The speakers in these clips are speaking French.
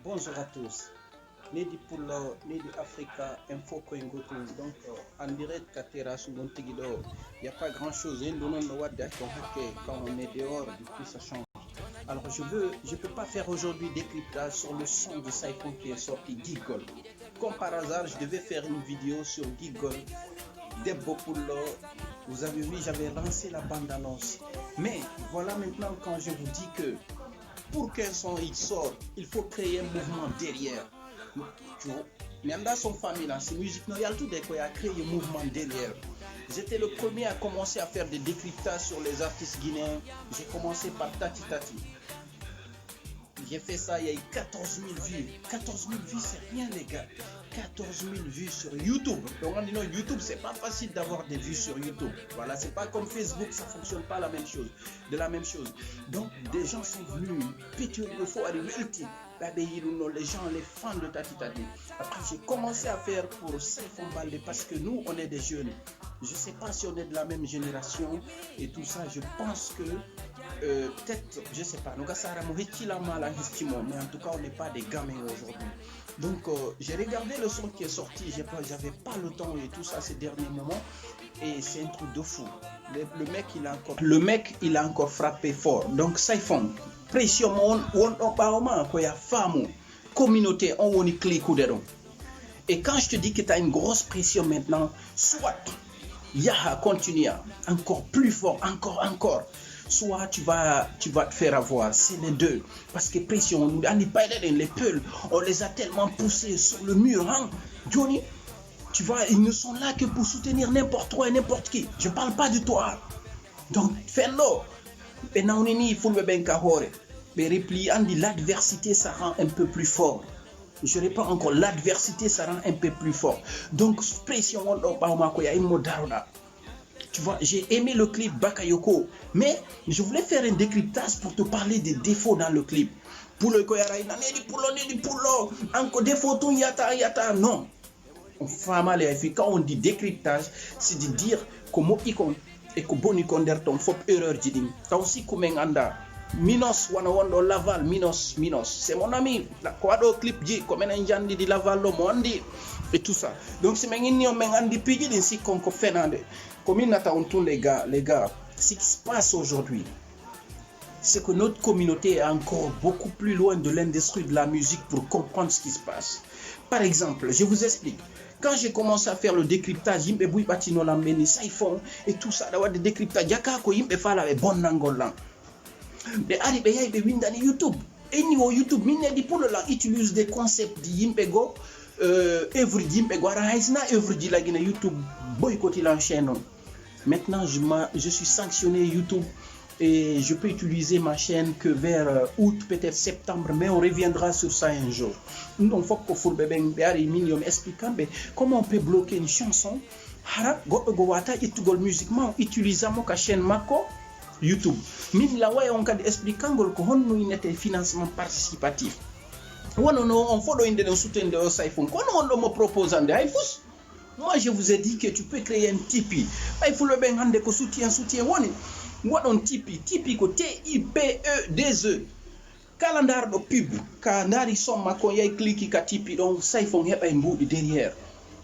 Bonjour à tous. Nedi pour Nedi Africa Info Koingoto. Donc en direct à Terrasse Monteguido. Il n'y a pas grand chose. Quand on est dehors, depuis ça change. Alors je ne peux pas faire aujourd'hui décryptage sur le son de Saifon qui est sorti Giggle. Comme par hasard, je devais faire une vidéo sur Giggle. Debbo Pullo. Vous avez vu, j'avais lancé la bande-annonce. Mais voilà maintenant quand je vous dis que pour qu'un son il sort, il faut créer un mouvement derrière. Mais dans son famille, là, c'est musique, il y a tout de quoi, il a créé un mouvement derrière. J'étais le premier à commencer à faire des décryptages sur les artistes guinéens. J'ai commencé par Tati Tati. J'ai fait ça, il y a eu 14 000 vues. 14 000 vues, c'est rien, les gars. 14 000 vues sur YouTube. Donc on dit non, YouTube, c'est pas facile d'avoir des vues sur YouTube. Voilà, c'est pas comme Facebook, ça fonctionne pas la même chose. De la même chose. Donc des gens sont venus. Pétuer le faux à les gens, les fans de Tati Tati. Après, j'ai commencé à faire pour Saifon Baldé parce que nous, on est des jeunes. Je sais pas si on est de la même génération et tout ça. Je pense que peut-être, je sais pas. Mais en tout cas, on n'est pas des gamins aujourd'hui. Donc, j'ai regardé le son qui est sorti. J'avais pas le temps et tout ça ces derniers moments. Et c'est un truc de fou. Le mec, il a encore frappé fort. Donc, Saifon, pression, communauté, on y clique. Et quand je te dis que tu as une grosse pression maintenant, soit Yaha continue encore plus fort, encore. Soit tu vas te faire avoir, c'est les deux. Parce que pression, les peuls, on les a tellement poussés sur le mur, hein, Johnny. Tu vois, ils ne sont là que pour soutenir n'importe quoi et n'importe qui. Je ne parle pas de toi. Donc, fais-le. Il faut le bien kahore. Mais repli, l'adversité, ça rend un peu plus fort. Je répète encore, l'adversité, ça rend un peu plus fort. Donc, pression, tu vois, j'ai aimé le clip Bakayoko, mais je voulais faire un décryptage pour te parler des défauts dans le clip. Pour le Koyaraï, encore des photos, yata, non. Quand on dit décryptage, c'est de dire comment il compte et que bon icon ton fop erreur jidim. T'as aussi comme un anda. Minos wano Laval Minos c'est mon ami la kwado clip ji comme un jandi di Laval lo mondi et tout ça. Donc c'est mengini on mengandi pigi din si konko fenande. Comme il n'attend tous les gars, ce qui se passe aujourd'hui, c'est que notre communauté est encore beaucoup plus loin de l'industrie de la musique pour comprendre ce qui se passe. Par exemple, je vous explique. Quand j'ai commencé à faire le décryptage, et tout ça, d'avoir des décryptages, bon nangolan. Mais YouTube. Et niveau YouTube, utilise des concepts d'Yimpego, œuvre d'Yimpego, œuvre de YouTube, boycotter la chaîne. Maintenant, je suis sanctionné YouTube et je peux utiliser ma chaîne que vers août, peut-être septembre, mais on reviendra sur ça un jour. Donc, il faut que expliquant comment on peut bloquer une chanson. Musiquement, utilisant ma chaîne Mako YouTube. Mais là, on peut expliquer que un financement participatif. On faut donner soutien de Saifon. Quand on me propose un moi, je vous ai dit que tu peux créer un Tipeee. Il faut le bien rendre que soutien. What on Tipeee? Tipeee ko T-I-P-E-2-E. Calendar de pub. Calendar ils sont ma koya clique ka Tipeee donc ça ils font un bout derrière.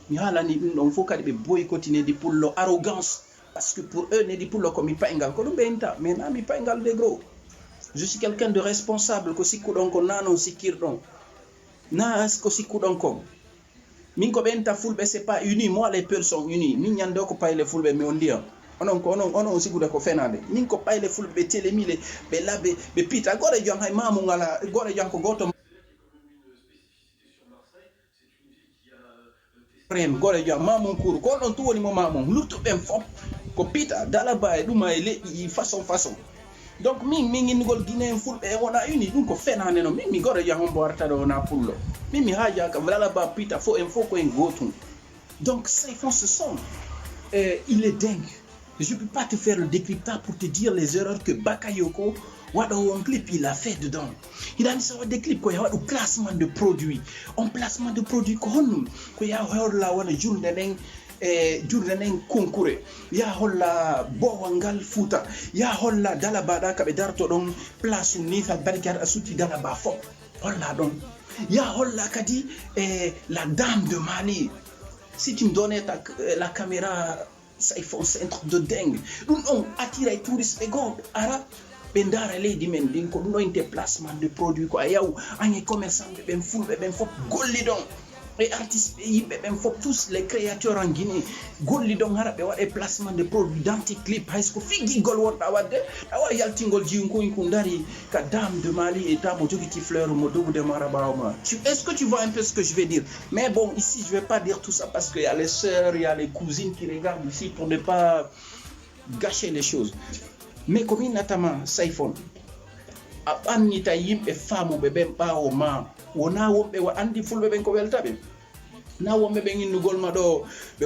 Mais là on faut qu'elle boycotter des pour leur arrogance parce que pour eux ne pour leur comme pas engal ko benta mais na mi pas engal de gros. Je suis quelqu'un de responsable ko si donc nano sikir donc. Na ko si donc Minko benta fulbe c'est pas uni, moi les peuls sont unis. Minyando ko pas les fulbe mais on dit on aussi goûté ko fenade. Minko pas les fulbe telemi les be labe be pita gore jang hay mamu ngala gore jang ko goto prem gore jang mamu kur ko on tuwoni mo mamu luto ben fop ko pita dala bae duma ele façon. Donc mi ngol guinéen fulbe on a uni donc ko fenade no mi gore jang on borta do na pullo. Mimi haja ka voilà ba pita faut ko ngotu. Donc Saifon ce son il est dingue. Je peux pas te faire le décryptage pour te dire les erreurs que Bakayoko un clip il a fait dedans. Il a mis ça des clips quoi, il y a un placement de produits. Un placement de produits qu'on il y a là on jour e jurnanen konkure ya holla bowangal futa ya holla dala bada kabe darto don place ni fa barkar asuti dala ba fo holla don ya holla kadi la dame de Mali. Si tu me donnais la caméra, ça il faut un truc de dingue. Nous on attire les touristes et go ara bendara lady men din ko no inte placement de produits quoi yaw agni commerçant ben ful ben fop golli don et artistes yimbe ben fop tous les créateurs en Guinée golli don hara be wade placement de produits d'anti-clip high school figi gol wonda wadde awa yaltingol jiunko ko ndari ka dame de Mali et tamo jogiti fleur mo dogu de marabama. Est-ce que tu vois un peu ce que je vais dire? Mais bon, ici je vais pas dire tout ça parce qu'il y a les sœurs, il y a les cousines qui regardent ici pour ne pas gâcher les choses. Mais comme notamment Saifon abanita yimbe famo be ben bawo ma wona wombe wa andi fulbe ben ko weltabe na wombe ben innugol ma do be